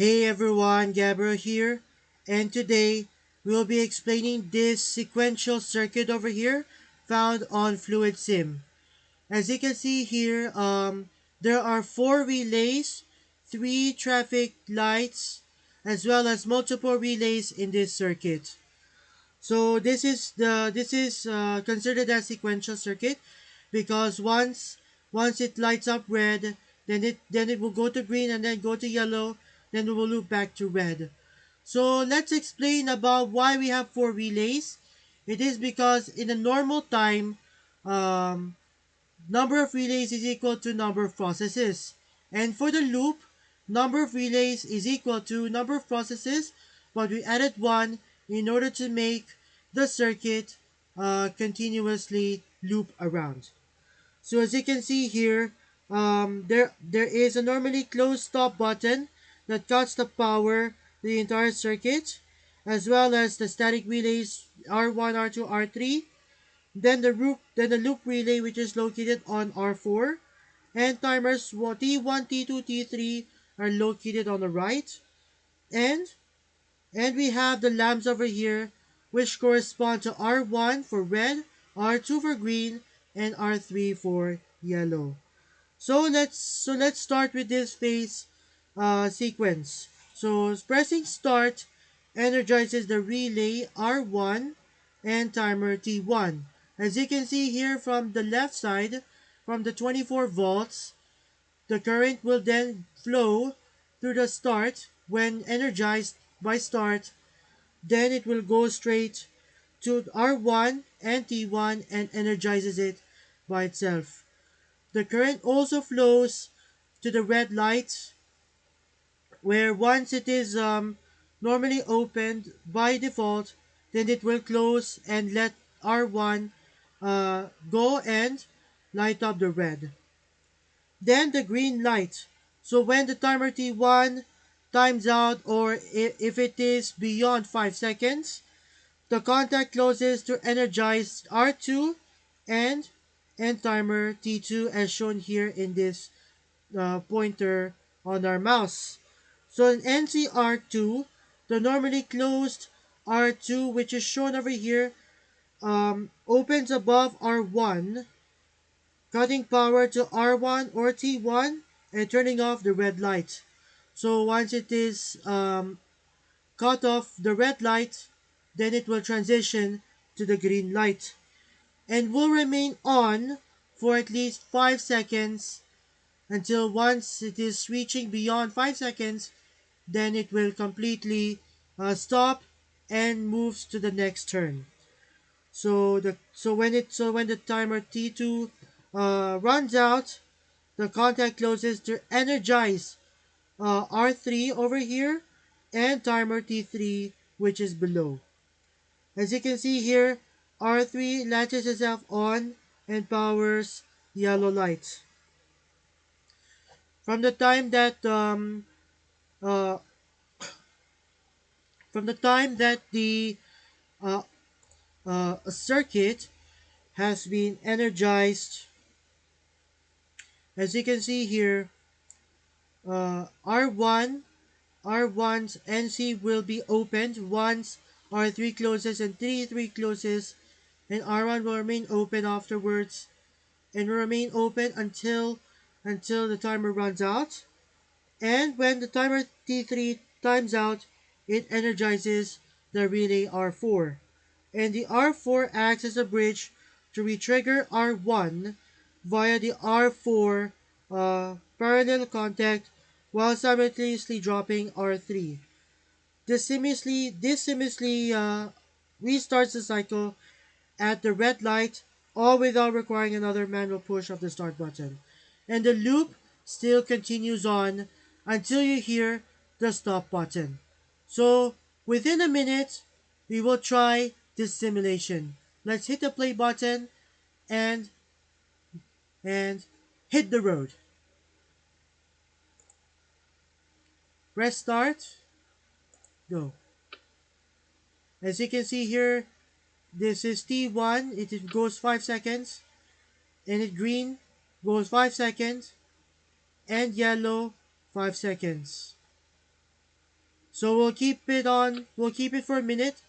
Hey everyone, Gabriel here, and today we'll be explaining this sequential circuit over here found on Fluidsim. As you can see here, there are four relays, three traffic lights, as well as multiple relays in this circuit. So this is considered as sequential circuit because once it lights up red, then it will go to green and then go to yellow, then it will loop back to red. So let's explain about why we have four relays. It is because in a normal time, um, number of relays is equal to number of processes. And for the loop, number of relays is equal to number of processes, but we added one in order to make the circuit continuously loop around. So as you can see here, there is a normally closed stop button that cuts the power to the entire circuit, as well as the static relays R1, R2, R3. Then the loop relay, which is located on R4, and timers T1, T2, T3 are located on the right, and we have the lamps over here, which correspond to R1 for red, R2 for green, and R3 for yellow. So let's start with this phase sequence. So pressing start energizes the relay R1 and timer T1. As you can see here from the left side, from the 24 volts, the current will then flow through the start. When energized by start, then it will go straight to R1 and T1 and energizes it by itself. The current also flows to the red light, where once it is normally opened by default, then it will close and let R1 go and light up the red. Then the green light. So when the timer T1 times out, or if it is beyond 5 seconds, the contact closes to energize R2 and timer T2 as shown here in this pointer on our mouse. So in NCR2, the normally closed R2, which is shown over here, opens above R1, cutting power to R1 or T1 and turning off the red light. So once it is cut off the red light, then it will transition to the green light and will remain on for at least 5 seconds, until once it is reaching beyond 5 seconds, then it will completely stop and moves to the next turn. So when the timer T2 runs out, the contact closes to energize R3 over here and timer T3, which is below. As you can see here, R3 latches itself on and powers yellow light. From the time that uh, the uh, circuit has been energized, as you can see here, R1 R1's NC will be opened once R3 closes and T3 closes, and R1 will remain open afterwards and will remain open until the timer runs out. And when the timer T3 times out, it energizes the relay R4. And the R4 acts as a bridge to retrigger R1 via the R4 parallel contact while simultaneously dropping R3. This seamlessly restarts the cycle at the red light, all without requiring another manual push of the start button. And the loop still continues on until you hear the stop button. So within a minute, we will try this simulation. Let's hit the play button and hit the road. Press start, go. As you can see here, this is T1, it goes 5 seconds, and it green goes 5 seconds, and yellow 5 seconds. So we'll keep it on. We'll keep it for a minute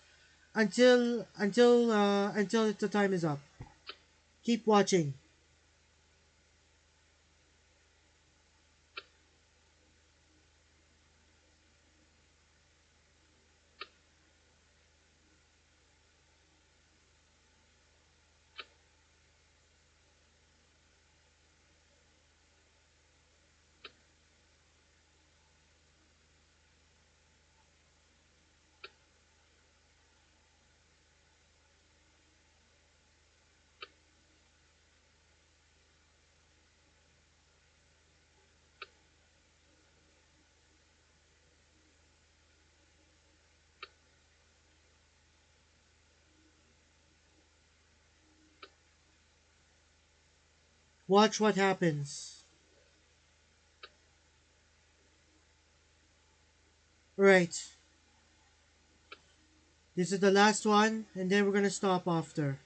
until the time is up. Keep watching. Watch what happens. Right. This is the last one, and then we're gonna stop after.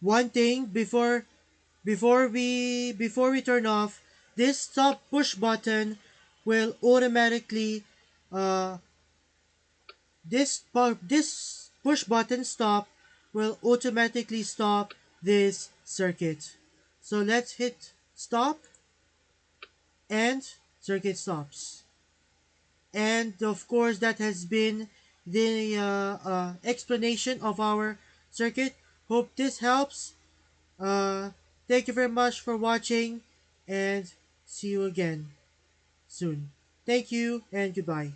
One thing before we turn off, this stop push button will automatically uh this push button stop will automatically stop this circuit. So let's hit stop, and circuit stops. And of course, that has been the explanation of our circuit. Hope this helps. uh, Thank you very much for watching, and see you again soon. Thank you and goodbye.